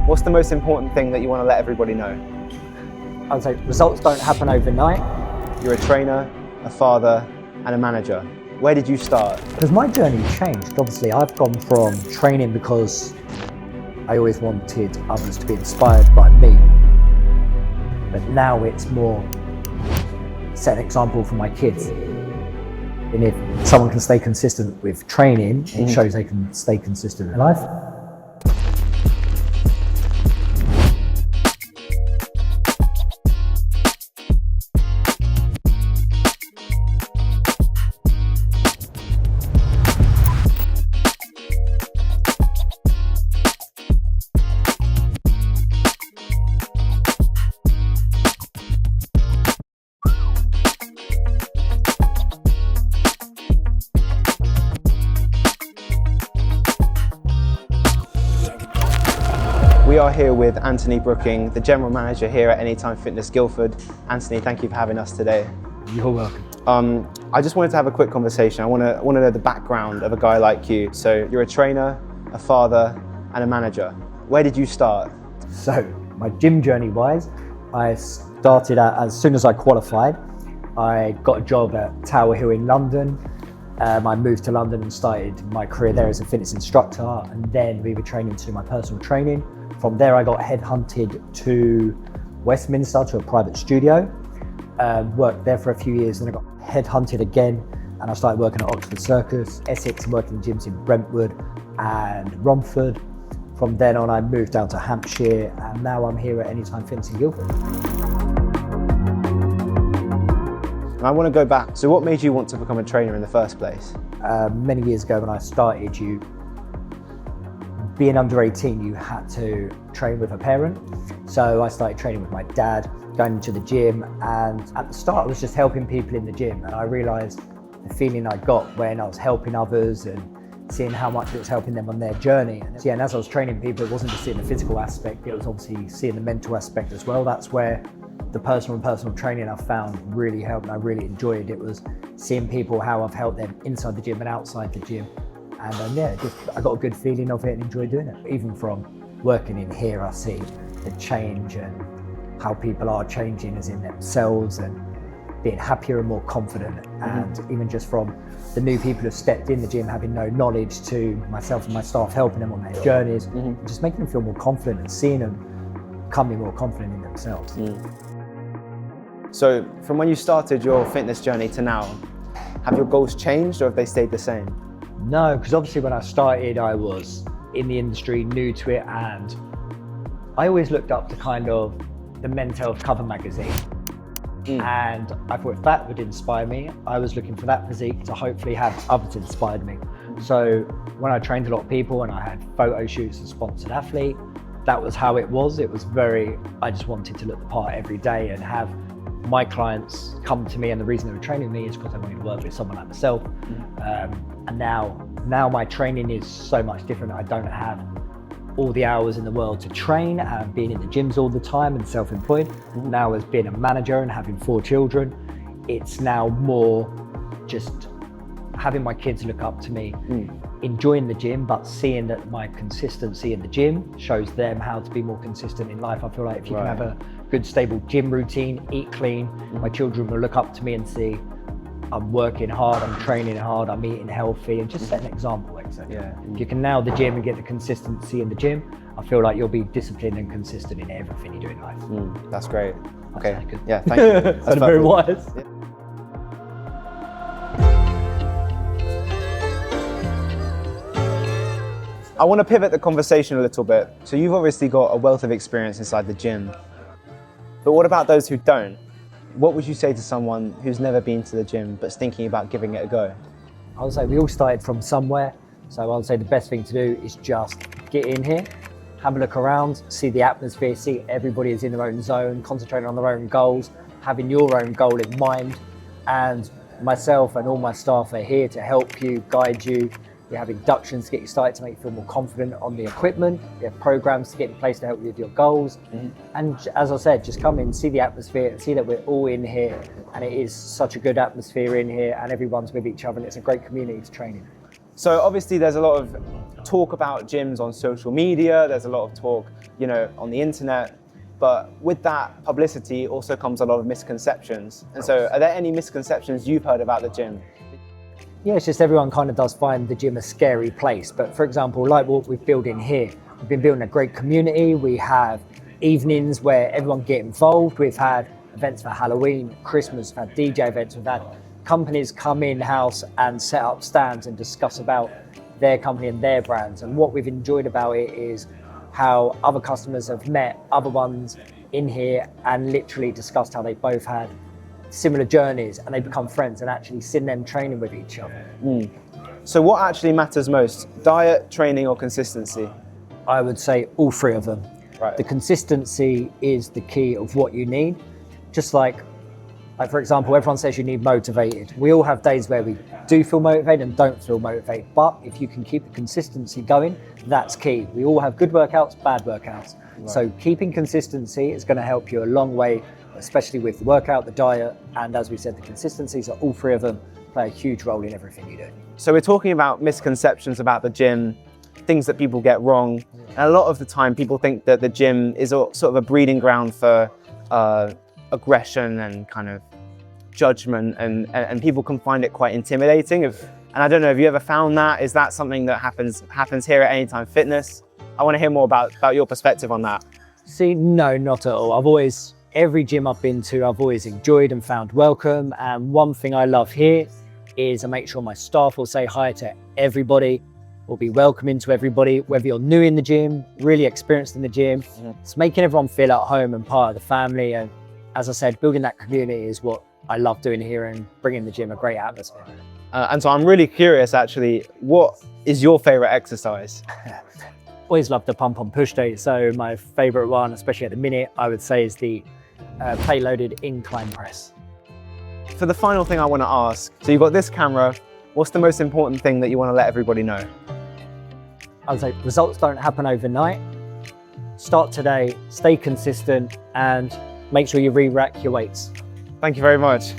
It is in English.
What's the most important thing that you want to let everybody know? I would say results don't happen overnight. You're a trainer, a father, and a manager. Where did you start? Because my journey changed. Obviously, I've gone from training because I always wanted others to be inspired by me. But now it's more set an example for my kids. And if someone can stay consistent with training, it shows they can stay consistent in life. We are here with Anthony Brooking, the General Manager here at Anytime Fitness Guildford. Anthony, thank you for having us today. You're welcome. I just wanted to have a quick conversation. I want to know the background of a guy like you. So you're a trainer, a father, and a manager. Where did you start? So my gym journey wise, I started out as soon as I qualified. I got a job at Tower Hill in London. I moved to London and started my career there as a fitness instructor, and then we were training to do my personal training. From there, I got headhunted to Westminster to a private studio, worked there for a few years, then I got headhunted again, and I started working at Oxford Circus, Essex, and working in gyms in Brentwood and Romford. From then on, I moved down to Hampshire, and now I'm here at Anytime Fitness in Guildford. And I want to go back. So what made you want to become a trainer in the first place? Many years ago when I started, being under 18, you had to train with a parent. So I started training with my dad, going into the gym, and at the start I was just helping people in the gym, and I realised the feeling I got when I was helping others and seeing how much it was helping them on their journey. And as I was training people, it wasn't just seeing the physical aspect, it was obviously seeing the mental aspect as well. That's where the personal training I found really helped, and I really enjoyed. It was seeing people, how I've helped them inside the gym and outside the gym. And I got a good feeling of it and enjoyed doing it. Even from working in here, I see the change and how people are changing as in themselves and being happier and more confident. And even just from the new people who've stepped in the gym, having no knowledge, to myself and my staff helping them on their journeys, just making them feel more confident and seeing them becoming more confident in themselves. So from when you started your fitness journey to now, have your goals changed or have they stayed the same? No, because obviously when I started, I was in the industry, new to it, and I always looked up to kind of the Men's Health cover magazine. And I thought if that would inspire me, I was looking for that physique to hopefully have others inspired me. So when I trained a lot of people and I had photo shoots and sponsored athlete, that was how it was. It was I just wanted to look the part every day and have my clients come to me, and the reason they were training me is because they wanted to work with someone like myself. And now my training is so much different. I don't have all the hours in the world to train and being in the gyms all the time and self-employed. Now, as being a manager and having 4 children, it's now more just having my kids look up to me, enjoying the gym, but seeing that my consistency in the gym shows them how to be more consistent in life. I feel like if you can have a good, stable gym routine, eat clean, my children will look up to me and see I'm working hard, I'm training hard, I'm eating healthy, and just set an example. If you can nail the gym and get the consistency in the gym, I feel like you'll be disciplined and consistent in everything you do in life. That's great. Okay. Good. Yeah, thank you. That's very wise. Yeah. I want to pivot the conversation a little bit. So you've obviously got a wealth of experience inside the gym, but what about those who don't? What would you say to someone who's never been to the gym but's thinking about giving it a go? I would say we all started from somewhere. So I would say the best thing to do is just get in here, have a look around, see the atmosphere, see everybody is in their own zone, concentrating on their own goals, having your own goal in mind. And myself and all my staff are here to help you, guide you. We have inductions to get you started to make you feel more confident on the equipment. We have programs to get in place to help you with your goals. And as I said, just come in, see the atmosphere, and see that we're all in here. And it is such a good atmosphere in here, and everyone's with each other, and it's a great community to train in. So obviously there's a lot of talk about gyms on social media, there's a lot of talk, on the internet, but with that publicity also comes a lot of misconceptions. And so are there any misconceptions you've heard about the gym? Yeah, it's just everyone kind of does find the gym a scary place. But for example, like what we've built in here, we've been building a great community. We have evenings where everyone get involved. We've had events for Halloween, Christmas, we've had DJ events, we've had companies come in-house and set up stands and discuss about their company and their brands. And what we've enjoyed about it is how other customers have met other ones in here and literally discussed how they both had similar journeys and they become friends and actually seen them training with each other. So what actually matters most, diet, training, or consistency? I would say all three of them. Right. The consistency is the key of what you need. Just like for example, everyone says you need motivated. We all have days where we do feel motivated and don't feel motivated, but if you can keep the consistency going, that's key. We all have good workouts, bad workouts. Right. So keeping consistency is going to help you a long way, especially with the workout, the diet, and as we said, the consistency. So all three of them play a huge role in everything you do. So we're talking about misconceptions about the gym, things that people get wrong. And a lot of the time people think that the gym is sort of a breeding ground for aggression and kind of judgment, and people can find it quite intimidating. And I don't know, have you ever found that? Is that something that happens here at Anytime Fitness? I want to hear more about your perspective on that. See, no, not at all. Every gym I've been to, I've always enjoyed and found welcome. And one thing I love here is I make sure my staff will say hi to everybody, will be welcoming to everybody, whether you're new in the gym, really experienced in the gym. It's making everyone feel at home and part of the family. And as I said, building that community is what I love doing here and bringing the gym a great atmosphere. And so I'm really curious, actually, what is your favorite exercise? Always love the pump on push day. So my favorite one, especially at the minute, I would say is the plate-loaded incline press. For the final thing I want to ask, so you've got this camera, what's the most important thing that you want to let everybody know? I would say results don't happen overnight. Start today, stay consistent, and make sure you re-rack your weights. Thank you very much.